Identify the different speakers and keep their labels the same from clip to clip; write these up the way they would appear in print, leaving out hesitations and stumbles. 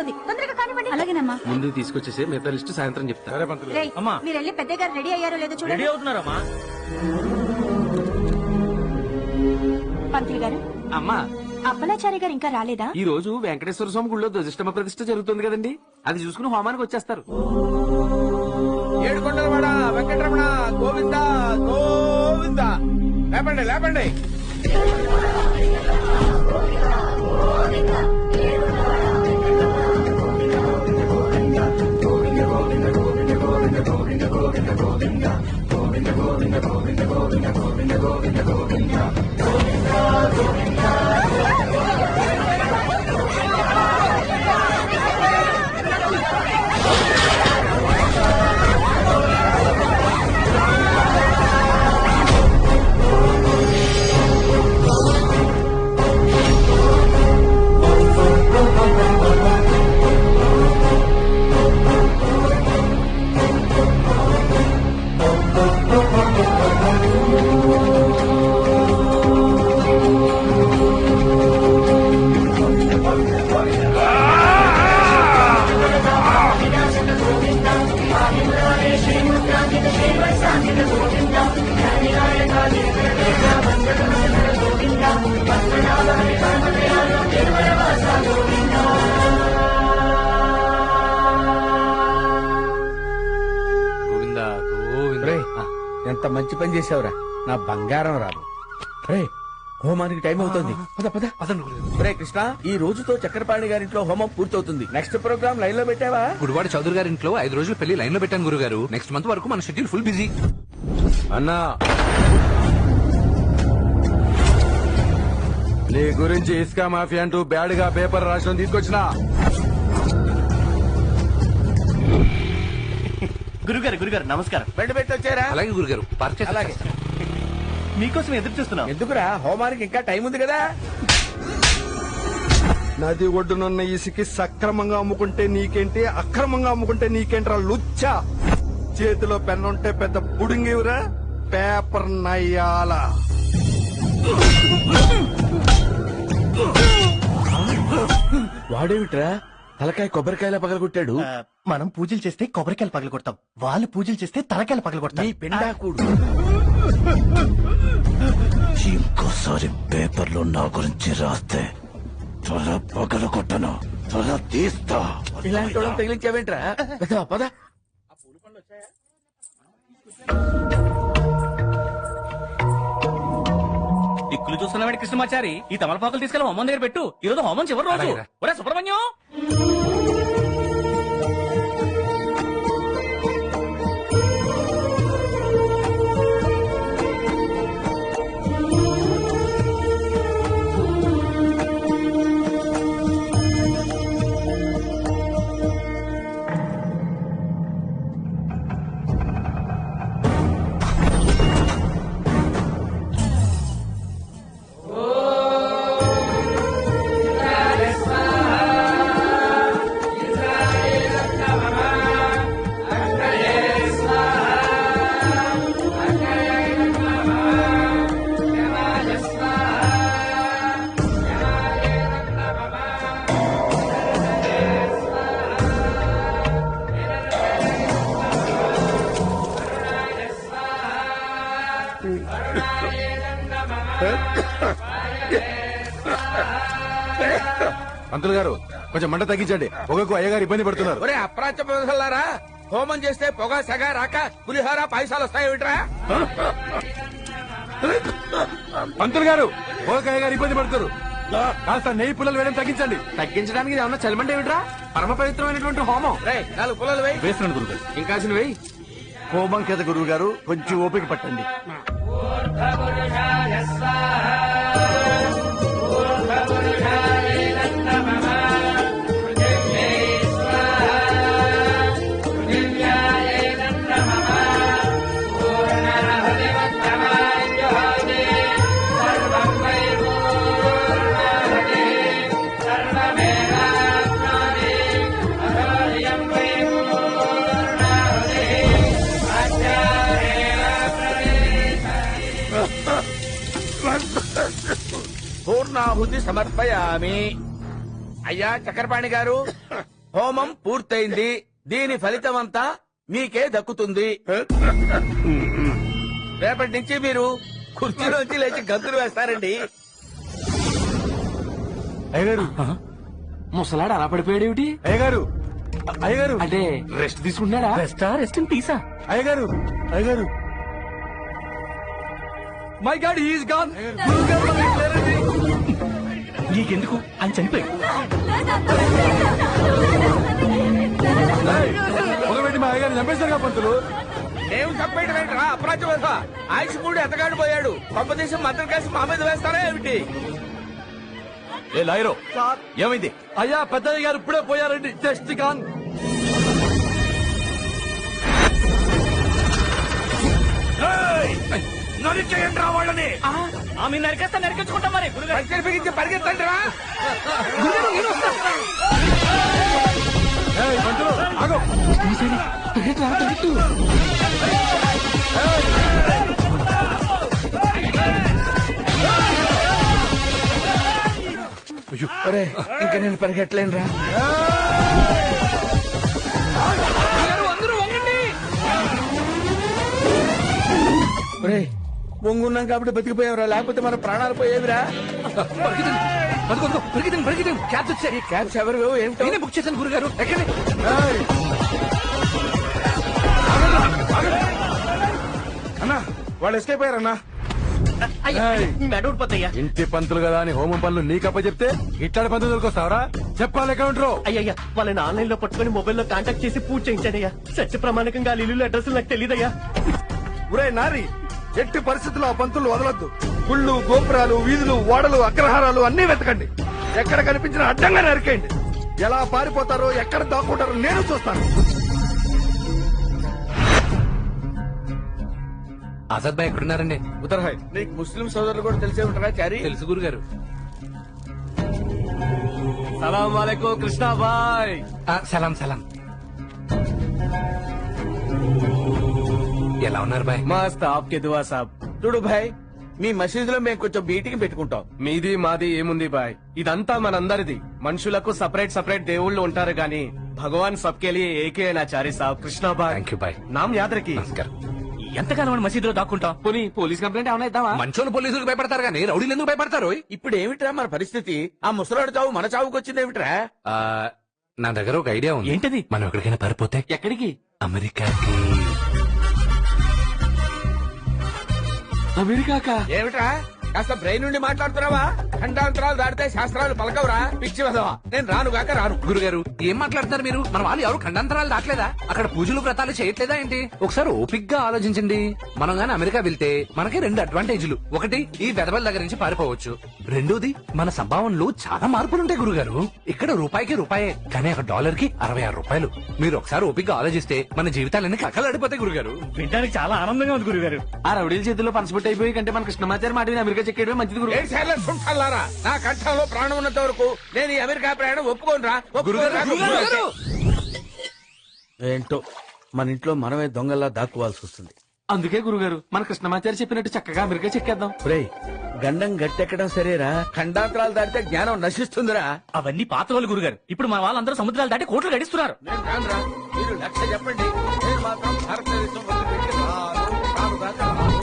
Speaker 1: అవుతుంది. తొందరగా కానివ్వండి.
Speaker 2: అలాగేనమ్మా.
Speaker 3: ముందు తీసుకొచ్చేసి మిగతా లిస్ట్ సాయంత్రం చెప్తా.
Speaker 1: రేయ్, మీరు వెళ్ళి పెద్ద గారు రెడీ అయ్యారో లేదో చూడండి.
Speaker 4: రెడీ అవుతున్నారమ్మా.
Speaker 1: పంతులు గారు,
Speaker 3: అమ్మా,
Speaker 1: అప్పలాచారి గారు ఇంకా రాలేదా?
Speaker 3: ఈ రోజు వెంకటేశ్వర స్వామి గుళ్ళో ధ్వజస్టమ ప్రతిష్ఠ జరుగుతుంది కదండి, అది చూసుకుని హోమానికి వచ్చేస్తారు.
Speaker 5: ఏడుకొండలవాడ వెంకటరమణ గోవింద గోవింద. లేపండి లేపండి. ఎంత మంచి పని చేసావురా, నా బంగారం రాదు. రే, హోమానికి టైం అవుతుంది. పద పద. రే కృష్ణ, ఈ రోజుతో చక్రపాణి గారింట్లో హోమం పూర్తవుతుంది. నెక్స్ట్ ప్రోగ్రామ్ లైన్ లో పెట్టావా?
Speaker 6: గుడివాడ చౌదరి గారి ఇంట్లో 5 రోజులు పెళ్లి లైన్ లో పెట్టాను గురుగారు. నెక్స్ట్ మంత్ వరకు మన షెడ్యూల్ ఫుల్ బిజీ.
Speaker 5: అన్నా, నీ గురించి ఇసుక మాఫియా అంటూ బ్యాడ్ గా పేపర్ రాసిన తీసుకొచ్చిన.
Speaker 4: గురుగారు నమస్కారం.
Speaker 5: బెడ్ పెట్టి వచ్చారా?
Speaker 6: అలాగే గురుగారు, పార్క్ చేసి
Speaker 5: అలాగే.
Speaker 4: మీకోసం ఎదురు చూస్తున్నాం.
Speaker 5: ఎందుకురా, హోమానికి ఇంకా టైం ఉంది కదా. నది ఒడ్డునున్న ఇసుకి సక్రమంగా అమ్ముకుంటే నీకేంటి, అక్రమంగా అమ్ముకుంటే నీకేంట్రా లుచ్చా. చేతిలో పెన్నుంటే పెద్ద పుడింగివురా, పేపర్ నయ్యాల. వాడేమిట్రా తలకాయ కొబ్బరికాయలా పగలగొట్టాడు?
Speaker 4: మనం పూజలు చేస్తే కొబ్బరికాయలు పగల కొడతాం, వాళ్ళు పూజలు చేస్తే తలకాయలు పగల కొడతాం.
Speaker 5: నీ పిండాకుడు.
Speaker 7: ఇంకోసారి పేపర్లో నా గురించి రాస్తే తల పగల కొట్టను, తల తీస్తా.
Speaker 5: ఇలాంటి వాళ్ళని తగిలించావేంట్రా? పద.
Speaker 4: దిక్కులు చూస్తున్నాడు కృష్ణమాచారి. ఈ తమలపాకులు తీసుకెళ్ళి హోమం దగ్గర పెట్టు. ఈ రోజు హోమం చివరి రోజు. ఒరే సుబ్రహ్మణ్యం,
Speaker 5: పంతులు గారు కొంచెం మంట తగ్గించండి, పొగకు అయ్యగారు ఇబ్బంది పడుతున్నారు.
Speaker 8: ఒరే అప్రాచ్య ప్రదర్శనలారా, హోమం చేస్తే పొగ సెగ రాక పులిహోర పాయసాలు వస్తాయేమిట్రా?
Speaker 5: పంతులు గారు, పొగకు అయ్యగారు ఇబ్బంది పడుతున్నారు. కాస్త నెయ్యి పుల్లలు వేయడం తగ్గించండి.
Speaker 3: తగ్గించడానికి ఇది ఏమన్నా చలమంటే ఏమిట్రా? పరమ పవిత్రమైనటువంటి హోమం.
Speaker 8: రే 4 పుల్లలు వేయి.
Speaker 5: వేస్తున్నాను గురుగారు.
Speaker 3: ఇంకా వెయ్యి.
Speaker 5: హోమం కదా గురువు గారు, కొంచెం ఓపిక పట్టండి.
Speaker 8: పూర్ణాహుతి సమర్పయామి. అయ్యా చక్రపాణి గారు, హోమం పూర్తయింది. దీని ఫలితం అంతా మీకే దక్కుతుంది. రేపటి నుంచి మీరు కుర్చీలోంచి లేచి గంతులు వేస్తారండి.
Speaker 3: అయ్యగారు ముసలాడు అలా పడిపోయాడేమిటి?
Speaker 5: అయ్యగారు అయ్యగారు
Speaker 3: అంటే రెస్ట్ తీసుకుంటున్నాడా?
Speaker 4: రెస్ట్ ఇన్ పీసా.
Speaker 5: అయ్యగారు అయ్యగారు మై గాడ్ హీస్ గాన్.
Speaker 4: నీకెందుకు అని చనిపోయి
Speaker 5: ఒకవేళ మా అయ్యగారు చంపేశారుగా పంతులు.
Speaker 8: నేను చంపేయడం ఏంట్రా అపరాధ వల్ల? ఆయుష్ కూడా ఎతగాడు పోయాడు. కొంపదేశం మంత్రం కేసు మా మీద వేస్తారా ఏమిటి?
Speaker 7: ఏ లాయరో ఏమైంది?
Speaker 5: అయ్యా పెద్దయ్య గారు ఇప్పుడే పోయారండి. Just gone.
Speaker 7: నరికేయండి రా వాళ్ళని.
Speaker 4: ఆమె నరికేస్తా నరికించుకుంటాం మరి.
Speaker 8: పరిచయం బిగించి పరిగెత్తండి రా.
Speaker 5: ఏయ్, పంతులు ఆగు.
Speaker 8: ఒరే, ఇంకా నేను పరిగెట్టలేను రా. ఒరే, వంగున్నాం కాబట్టి బతికిపోయావురా, లేకపోతే మన ప్రాణాలు పోయేవిరా.
Speaker 6: క్యాబ్స్ వచ్చాయి.
Speaker 8: ఈ క్యాబ్స్ ఎవరు ఏమిటో?
Speaker 6: నేనే బుక్ చేశాను గురుగారు. ఎక్కండి.
Speaker 5: అన్నా వాళ్ళు ఎస్కేప్ అయ్యారన్నా.
Speaker 4: మెడూడిపోతాయ్యా.
Speaker 5: ఇంటి పంతులు కదా అని హోమం పనులు నీకప్ప చెప్తే ఇట్లాంటి పంతులు దొరికొస్తావరా? చెప్పాలి ఎక్కడ ఉంటారు?
Speaker 2: అయ్యయ్యా వాళ్ళని ఆన్లైన్ లో పట్టుకుని మొబైల్లో కాంటాక్ట్ చేసి పూజ చేయించానయ్యా. సత్య ప్రమాణకంగా ఇల్లు అడ్రస్ నాకు తెలియదయ్యా.
Speaker 5: ఒరే నారి, ఎట్టి పరిస్థితుల్లో ఆ పంతులు వదలొద్దు. గుళ్ళు, గోపురాలు, వీధులు, ఓడలు, అగ్రహారాలు అన్ని వెతకండి. ఎక్కడ కనిపించిన అడ్డంగా నరికేయండి. ఎలా పారిపోతారో, ఎక్కడ దాక్కుంటారో నేను చూస్తాను.
Speaker 6: ఆజాద్ భాయ్ ఎక్కడున్నారండి?
Speaker 5: ఉత్తరహాయ్.
Speaker 8: నీకు ముస్లిం సోదరులు కూడా తెలిసే ఉంటారా చారి?
Speaker 6: తెలుసు గురుగారు.
Speaker 2: సలాం వాలేకుం కృష్ణాబాయ్.
Speaker 6: సలాం సలాం. ఎలా ఉన్నారు బాయ్?
Speaker 2: మస్త్ ఆప్కే దువా సాబ్.
Speaker 8: చూడు భాయ్, మీ మసీదులో మేము కొంచెం మీటింగ్ పెట్టుకుంటాం.
Speaker 2: మీది మాది ఏముంది బాయ్, ఇదంతా మనందరిది. మనుషులకు సపరేట్ సపరేట్ దేవుళ్ళు ఉంటారు గాని భగవాన్ సబ్కే లియే ఏకే నాచారి సాబ్. కృష్ణాబాయ్.
Speaker 6: థ్యాంక్ యూ బాయ్.
Speaker 2: నామ్ యాద్ రఖీ.
Speaker 6: నమస్కారం.
Speaker 4: ఎంతకాలం అని మసీదులో దాక్కుంటాం?
Speaker 3: పోనీ పోలీస్ కంప్లైంట్ ఏమైనా ఇద్దామా?
Speaker 6: మంచోళ్ళు పోలీసులకు భయపడతారు కానీ రౌడీలు ఎందుకు భయపడతారు?
Speaker 8: ఇప్పుడు ఏమిట్రా మన పరిస్థితి? ఆ ముసలాడు చావు మన చావుకు వచ్చింది ఏమిట్రా?
Speaker 6: ఆ, నా దగ్గర ఒక ఐడియా ఉంది.
Speaker 4: ఏంటది?
Speaker 6: మనం ఎక్కడికైనా పారిపోతే
Speaker 3: ఎక్కడికి?
Speaker 6: అమెరికాకి.
Speaker 3: అమెరికాకా?
Speaker 8: ఏమిట్రా కాస్త బ్రెయిన్ నుండి మాట్లాడుతున్నావా? ఖండాంతరాలు దాటితే శాస్త్రాలు పలకవరా పిచ్చి వదవా. నేను రానుగాక రాను.
Speaker 6: గురుగారు ఏం మాట్లాడుతున్నారు మీరు? మన వాళ్ళు ఎవరు ఖండాంతరాలు దాటలేదా? అక్కడ పూజలు వ్రతాలు చేయట్లేదా ఏంటి? ఒకసారి ఓపిక్ గా ఆలోచించండి. మనం గాని అమెరికా వెళ్తే మనకి 2 అడ్వాంటేజ్లు. ఒకటి, ఈ వెదవల దగ్గర నుంచి పారిపోవచ్చు. రెండోది, మన సంభావనలో చాలా మార్పులుంటాయి గురుగారు. ఇక్కడ రూపాయికి రూపాయే, కానీ అక్కడ డాలర్ కి 66 రూపాయలు. మీరు ఒకసారి ఓపిక్ గా ఆలోచిస్తే మన జీవితాలన్నీ కక్కలాడిపోతాయి గురుగారు.
Speaker 4: వినడానికి చాలా ఆనందంగా ఉంది గురుగారు.
Speaker 3: ఆ రౌడీల చేతుల్లో పనసపొట్టు అయిపోయి కంటే మన కృష్ణమాచారి మాట విని అమెరికా చెక్కేయడమే మంచిది గురు.
Speaker 8: సుంఠల్లారా, నా కంఠంలో ప్రాణం ఉన్నంత వరకు నేను ఈ అమెరికా ప్రయాణం ఒప్పుకోనరా. ఏంటో మన ఇంట్లో మనమే దొంగల్లా దాక్కోవాల్సి వస్తుంది.
Speaker 3: అందుకే గురుగారు మన కృష్ణమాచారి చెప్పినట్టు చక్కగా అమెరికా చెక్కేద్దాం.
Speaker 8: ఒరేయ్, గండం గట్టెక్కడం సరేరా, ఖండాంతరాలు దాటితే జ్ఞానం నశిస్తుందిరా.
Speaker 4: అవన్నీ పాత వాళ్ళు గురుగారు. ఇప్పుడు మన వాళ్ళందరూ సముద్రాలు దాటి కోట్లు గడిస్తున్నారు.
Speaker 8: నేను రానురా, మీరు లక్ష్య చెప్పండి. నేను మాత్రం భారతదేశం వదిలిపెట్టి రానుగాక రాను.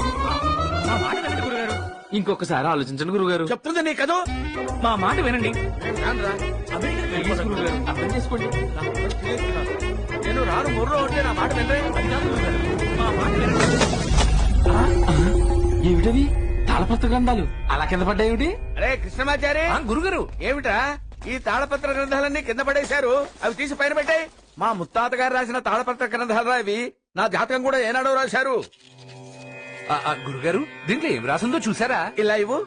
Speaker 4: మా మాట వినండి గురుగారు.
Speaker 3: ఇంకొకసారి ఆలోచించండి గురుగారు.
Speaker 8: చెప్తుంది నీ కదో.
Speaker 4: మా మాట వినండి.
Speaker 8: నేను రానురా.
Speaker 3: ప్లీజ్ గురుగారు అర్థం చేసుకోండి.
Speaker 8: నేను రాను మొర్రో అంటే నా మాట వినరే.
Speaker 4: మా మాట వినండి.
Speaker 3: ఏమిటది? తాళపత్ర గ్రంథాలు అలా కింద పడ్డాయేమిటి?
Speaker 8: అరే కృష్ణమాచారి,
Speaker 6: గురుగారు
Speaker 8: ఏమిటా ఈ తాళపత్ర గ్రంథాలన్నీ కింద పడేశారు? అవి తీసి పైన పెట్టాయి. మా ముత్తాత గారు రాసిన తాళపత్ర గ్రంథాలు ఇవి. నా జాతకం కూడా ఏనాడో రాశారు.
Speaker 6: గురుగారు దీంట్లో ఏం రాసిందో చూసారా?
Speaker 8: ఇలా ఇవ్వు.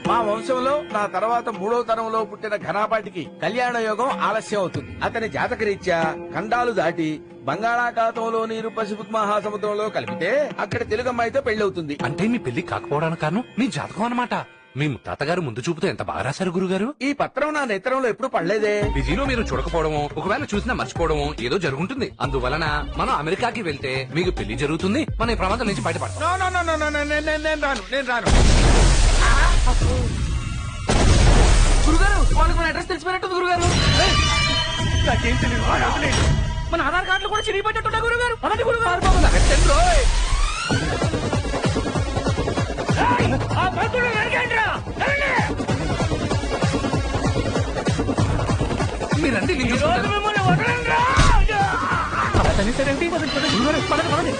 Speaker 8: మా వంశంలో నా తర్వాత 3వ తరంలో పుట్టిన ఘనాపాటికి కళ్యాణ యోగం ఆలస్యం అవుతుంది. అతని జాతక రీత్యా ఖండాలు దాటి బంగాళాఖాతంలో నీరు పసిఫిక్ మహాసముద్రంలో కలిపితే అక్కడ తెలుగు అమ్మాయితో పెళ్లవుతుంది.
Speaker 6: అంటే మీ పెళ్లి కాకపోవడానికి కారణం మీ జాతకం అన్నమాట. మీ తాతగారు ముందు చూపుతో ఎంత బాగా రాశారు గురుగారు.
Speaker 8: ఈ పత్రం నా నేత్రంలో ఎప్పుడు పడలేదే.
Speaker 6: బిజీలో మీరు చూడకపోవడమో, ఒకవేళ చూసినా మర్చిపోవడమో ఏదో జరుగుంటుంది. అందువలన మనం అమెరికాకి వెళ్తే మీకు పెళ్లి జరుగుతుంది, మన ఈ ప్రమాదం నుంచి బయటపడతాం.
Speaker 8: No, no, no, no, no, నేను రాను.
Speaker 6: గురుగారు
Speaker 3: వాళ్ళకి మన అడ్రస్ తెలిసిపోయినట్టు గురుగారు.
Speaker 4: నాకేం తెలియదు. మన ఆధార్ కార్డులు కూడా చిరిగిపోయేటట్టు గురుగారు. అలాంటి గురుగారు ఆ పంతులు నరికేయండిరా.
Speaker 6: మీరండి నేను
Speaker 4: ఈ రోజు
Speaker 6: చూసుకుంటాను.
Speaker 4: మిమ్మల్ని వదలండిరా. అలా తనిస్తారేంటి? పదండి, పదండి. గురుగారు, పదండి, పదండి.